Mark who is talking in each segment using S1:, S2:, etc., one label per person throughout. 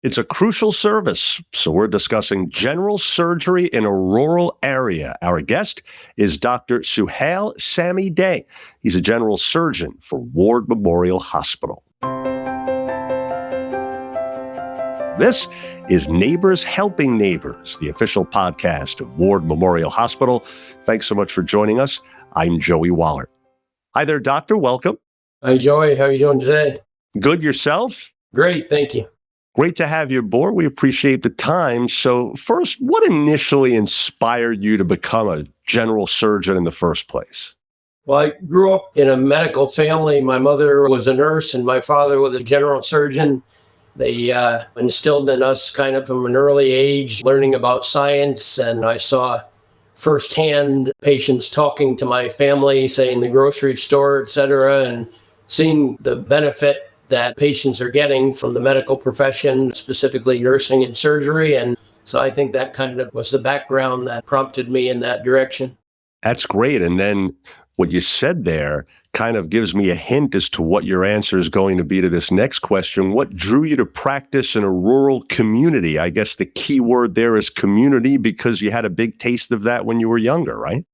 S1: It's a crucial service, so we're discussing general surgery in a rural area. Our guest is Dr. Sami Daye. He's a general surgeon for Ward Memorial Hospital. This is Neighbors Helping Neighbors, the official podcast of Ward Memorial Hospital. Thanks so much for joining us. I'm Joey Waller. Hi there, doctor. Welcome.
S2: Hi, Joey. How are you doing today?
S1: Good. Yourself?
S2: Great. Thank you.
S1: Great to have you aboard. We appreciate the time. So first, what initially inspired you to become a general surgeon in the first place?
S2: Well, I grew up in a medical family. My mother was a nurse and my father was a general surgeon. They instilled in us kind of from an early age, learning about science. And I saw firsthand patients talking to my family, say in the grocery store, et cetera, and seeing the benefit that patients are getting from the medical profession, specifically nursing and surgery. And so I think that kind of was the background that prompted me in that direction.
S1: That's great. And then what you said there kind of gives me a hint as to what your answer is going to be to this next question. What drew you to practice in a rural community? I guess the key word there is community, because you had a big taste of that when you were younger, right?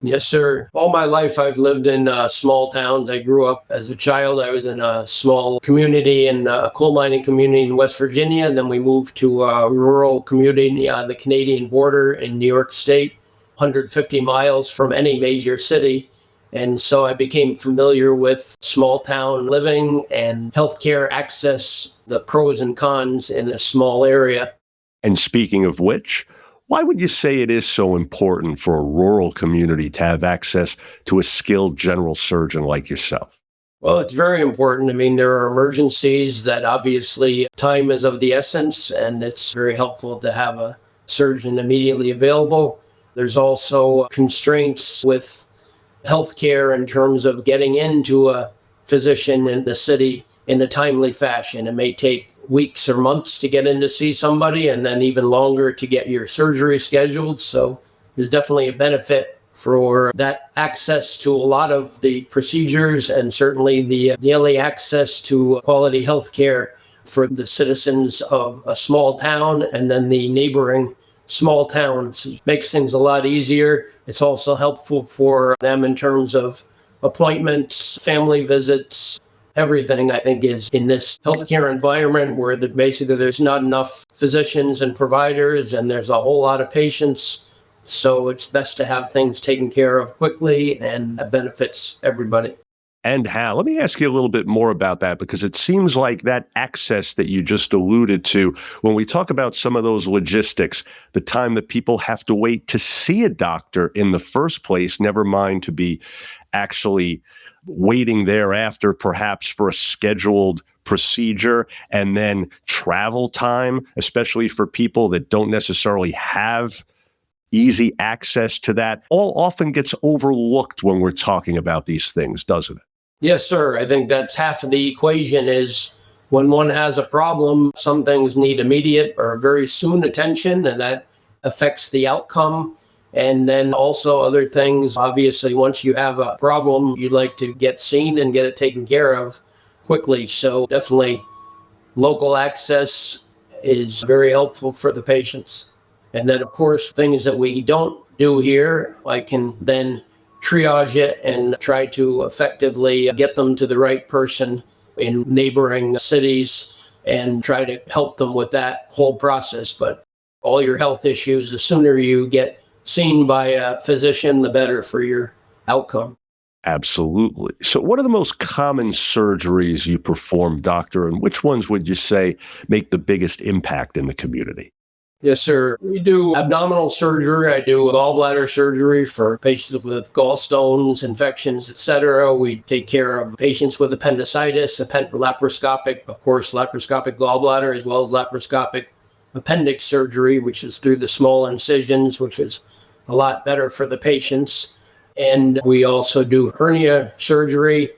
S2: Yes, sir. All my life, I've lived in small towns. I grew up as a child. I was in a small community in a coal mining community in West Virginia. And then we moved to a rural community on the Canadian border in New York State, 150 miles from any major city. And so I became familiar with small town living and healthcare access, the pros and cons in a small area.
S1: And speaking of which, why would you say it is so important for a rural community to have access to a skilled general surgeon like yourself?
S2: Well, it's very important. I mean, there are emergencies that obviously time is of the essence, and it's very helpful to have a surgeon immediately available. There's also constraints with healthcare in terms of getting into a physician in the city in a timely fashion. It may take weeks or months to get in to see somebody, and then even longer to get your surgery scheduled. So there's definitely a benefit for that access to a lot of the procedures, and certainly the daily access to quality health care for the citizens of a small town and then the neighboring small towns. It makes things a lot easier. It's also helpful for them in terms of appointments, family visits. Everything, I think, is in this healthcare environment where basically there's not enough physicians and providers, and there's a whole lot of patients. So it's best to have things taken care of quickly, and that benefits everybody.
S1: And how? Let me ask you a little bit more about that, because it seems like that access that you just alluded to, when we talk about some of those logistics, the time that people have to wait to see a doctor in the first place, never mind to be actually waiting thereafter, perhaps for a scheduled procedure, and then travel time, especially for people that don't necessarily have easy access to that, all often gets overlooked when we're talking about these things, doesn't it?
S2: Yes, sir. I think that's half of the equation is when one has a problem, some things need immediate or very soon attention, and that affects the outcome. And then also other things, obviously, once you have a problem, you'd like to get seen and get it taken care of quickly. So definitely local access is very helpful for the patients. And then, of course, things that we don't do here, I can then triage it and try to effectively get them to the right person in neighboring cities and try to help them with that whole process. But all your health issues, the sooner you get seen by a physician, the better for your outcome.
S1: Absolutely. So what are the most common surgeries you perform, doctor, and which ones would you say make the biggest impact in the community?
S2: Yes, sir. We do abdominal surgery. I do gallbladder surgery for patients with gallstones, infections, etc. We take care of patients with appendicitis, laparoscopic, of course, laparoscopic gallbladder, as well as laparoscopic appendix surgery, which is through the small incisions, which is a lot better for the patients. And we also do hernia surgery.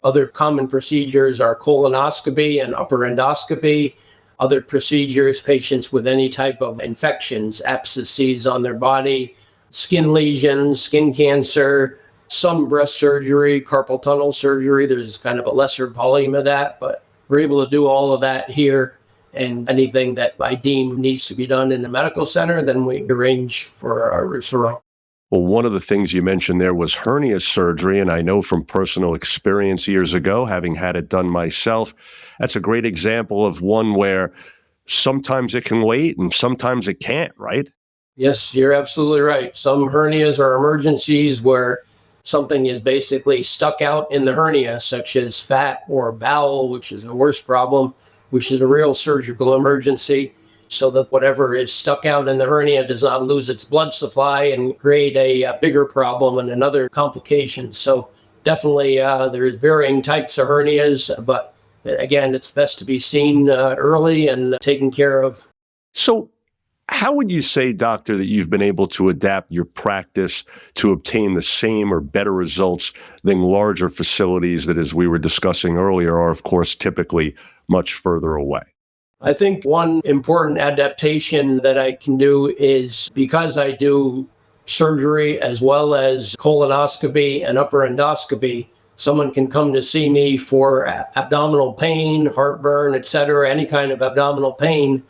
S2: Other common procedures are colonoscopy and upper endoscopy. Other procedures, patients with any type of infections, abscesses on their body, skin lesions, skin cancer, some breast surgery, carpal tunnel surgery. There's kind of a lesser volume of that, but we're able to do all of that here. And anything that I deem needs to be done in the medical center, then we arrange for a referral.
S1: Well, one of the things you mentioned there was hernia surgery. And I know from personal experience years ago, having had it done myself, that's a great example of one where sometimes it can wait and sometimes it can't, right?
S2: Yes, you're absolutely right. Some hernias are emergencies where something is basically stuck out in the hernia, such as fat or bowel, which is a worse problem, which is a real surgical emergency, so that whatever is stuck out in the hernia does not lose its blood supply and create a bigger problem and another complication. So definitely there's varying types of hernias, but again, it's best to be seen early and taken care of.
S1: So, how would you say, doctor, that you've been able to adapt your practice to obtain the same or better results than larger facilities that, as we were discussing earlier, are, of course, typically much further away?
S2: I think one important adaptation that I can do is, because I do surgery as well as colonoscopy and upper endoscopy, someone can come to see me for abdominal pain, heartburn, etc., any kind of abdominal pain.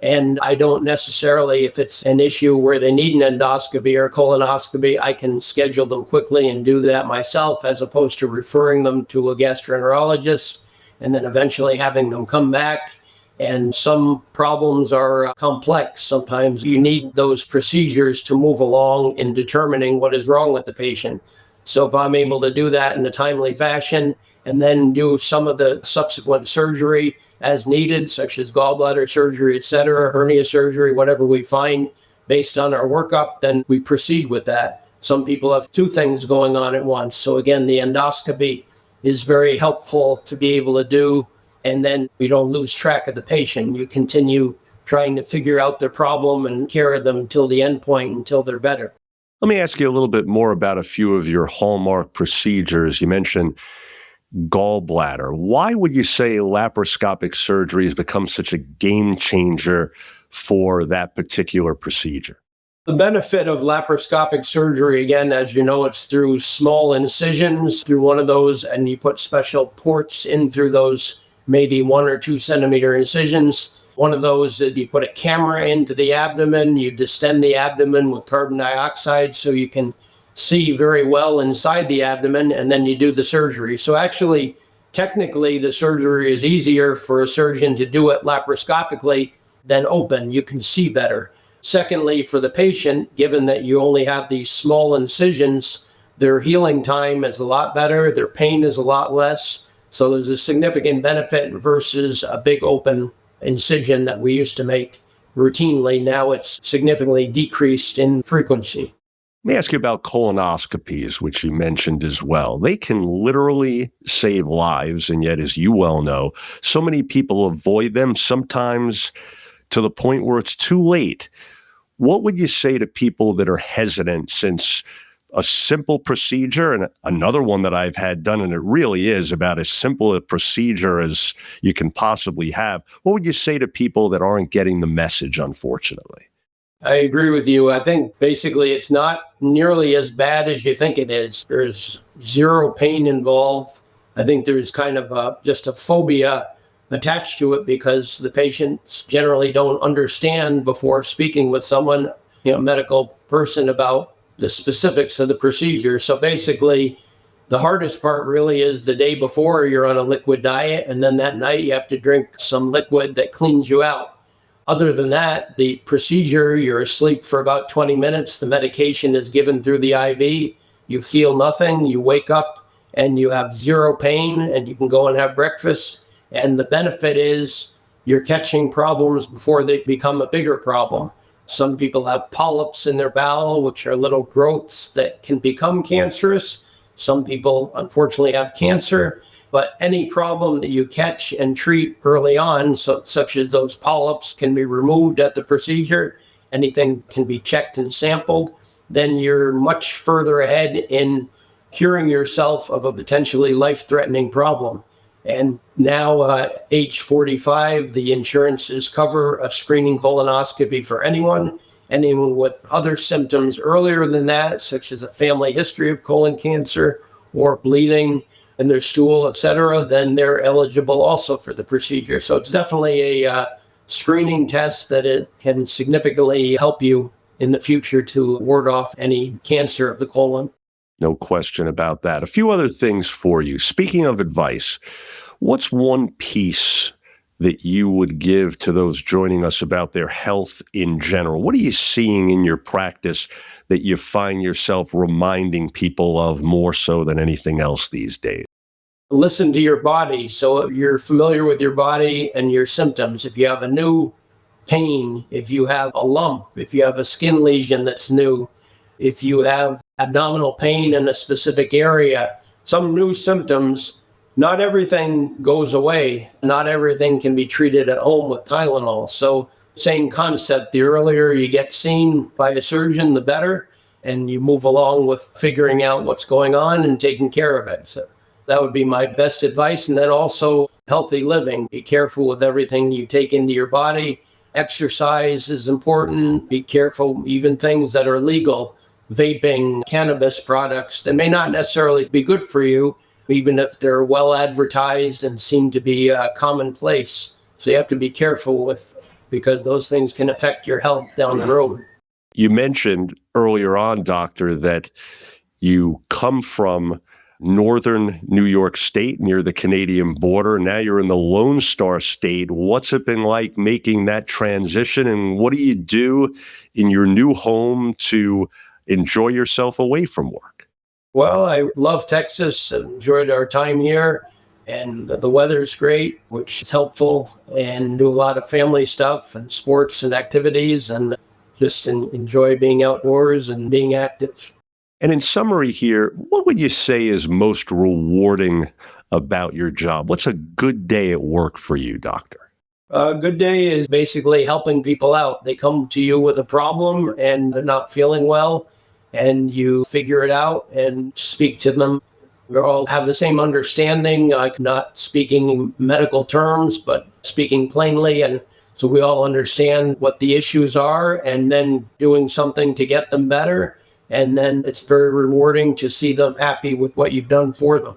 S2: And I don't necessarily, if it's an issue where they need an endoscopy or colonoscopy, I can schedule them quickly and do that myself, as opposed to referring them to a gastroenterologist and then eventually having them come back. And some problems are complex. Sometimes you need those procedures to move along in determining what is wrong with the patient. So if I'm able to do that in a timely fashion and then do some of the subsequent surgery as needed, such as gallbladder surgery, etc., hernia surgery, whatever we find based on our workup, then we proceed with that. Some people have two things going on at once. So again, the endoscopy is very helpful to be able to do, and then we don't lose track of the patient. You continue trying to figure out their problem and carry them until the end point, until they're better.
S1: Let me ask you a little bit more about a few of your hallmark procedures. You mentioned gallbladder. Why would you say laparoscopic surgery has become such a game changer for that particular procedure?
S2: The benefit of laparoscopic surgery, again, as you know, it's through small incisions through one of those, and you put special ports in through those maybe 1 or 2 centimeter incisions. One of those, you put a camera into the abdomen, you distend the abdomen with carbon dioxide so you can see very well inside the abdomen, and then you do the surgery. So actually, technically, the surgery is easier for a surgeon to do it laparoscopically than open. You can see better. Secondly, for the patient, given that you only have these small incisions, their healing time is a lot better, their pain is a lot less. So there's a significant benefit versus a big open incision that we used to make routinely. Now it's significantly decreased in frequency.
S1: Let me ask you about colonoscopies, which you mentioned as well. They can literally save lives, and yet, as you well know, so many people avoid them, sometimes to the point where it's too late. What would you say to people that are hesitant, since a simple procedure, and another one that I've had done, and it really is about as simple a procedure as you can possibly have? What would you say to people that aren't getting the message, unfortunately?
S2: I agree with you. I think basically it's not nearly as bad as you think it is. There's zero pain involved. I think there's kind of just a phobia attached to it because the patients generally don't understand before speaking with someone, medical person, about the specifics of the procedure. So basically, the hardest part really is the day before you're on a liquid diet, and then that night you have to drink some liquid that cleans you out. Other than that, the procedure, you're asleep for about 20 minutes. The medication is given through the IV. You feel nothing. You wake up and you have zero pain, and you can go and have breakfast. And the benefit is you're catching problems before they become a bigger problem. Some people have polyps in their bowel, which are little growths that can become cancerous. Some people, unfortunately, have cancer. But any problem that you catch and treat early on, such as those polyps, can be removed at the procedure. Anything can be checked and sampled. Then you're much further ahead in curing yourself of a potentially life-threatening problem. And now, age 45, the insurances cover a screening colonoscopy for anyone. Anyone with other symptoms earlier than that, such as a family history of colon cancer or bleeding in their stool, etc., then they're eligible also for the procedure. So it's definitely a screening test that it can significantly help you in the future to ward off any cancer of the colon.
S1: No question about that. A few other things for you. Speaking of advice, what's one piece that you would give to those joining us about their health in general? What are you seeing in your practice that you find yourself reminding people of more so than anything else these days?
S2: Listen to your body. So you're familiar with your body and your symptoms. If you have a new pain, if you have a lump, if you have a skin lesion that's new, if you have abdominal pain in a specific area, some new symptoms, not everything goes away. Not everything can be treated at home with Tylenol. So same concept. The earlier you get seen by a surgeon, the better. And you move along with figuring out what's going on and taking care of it. So that would be my best advice. And then also healthy living. Be careful with everything you take into your body. Exercise is important. Be careful, even things that are legal, vaping, cannabis products that may not necessarily be good for you, even if they're well advertised and seem to be commonplace. So you have to be careful with, because those things can affect your health down the road.
S1: You mentioned earlier on, Doctor, that you come from northern New York State near the Canadian border. Now you're in the Lone Star State. What's it been like making that transition, and what do you do in your new home to enjoy yourself away from work?
S2: Well, I love Texas, enjoyed our time here, and the weather's great, which is helpful, and do a lot of family stuff and sports and activities, and just enjoy being outdoors and being active.
S1: And in summary here, what would you say is most rewarding about your job? What's a good day at work for you, Doctor?
S2: A good day is basically helping people out. They come to you with a problem and they're not feeling well, and you figure it out and speak to them. We all have the same understanding, like not speaking medical terms, but speaking plainly. And so we all understand what the issues are and then doing something to get them better. And then it's very rewarding to see them happy with what you've done for them.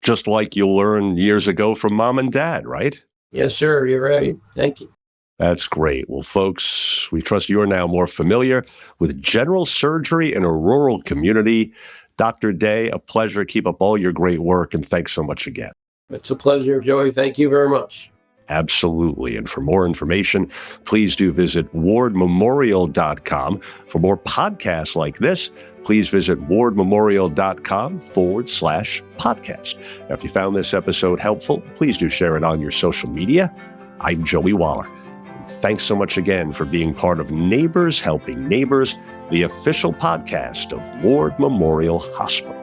S1: Just like you learned years ago from mom and dad, right?
S2: Yes, sir. You're right. Thank you.
S1: That's great. Well, folks, we trust you are now more familiar with general surgery in a rural community. Dr. Daye, a pleasure. Keep up all your great work, and thanks so much again.
S2: It's a pleasure, Joey. Thank you very much.
S1: Absolutely. And for more information, please do visit wardmemorial.com. For more podcasts like this, please visit wardmemorial.com/podcast. Now, if you found this episode helpful, please do share it on your social media. I'm Joey Waller. Thanks so much again for being part of Neighbors Helping Neighbors, the official podcast of Ward Memorial Hospital.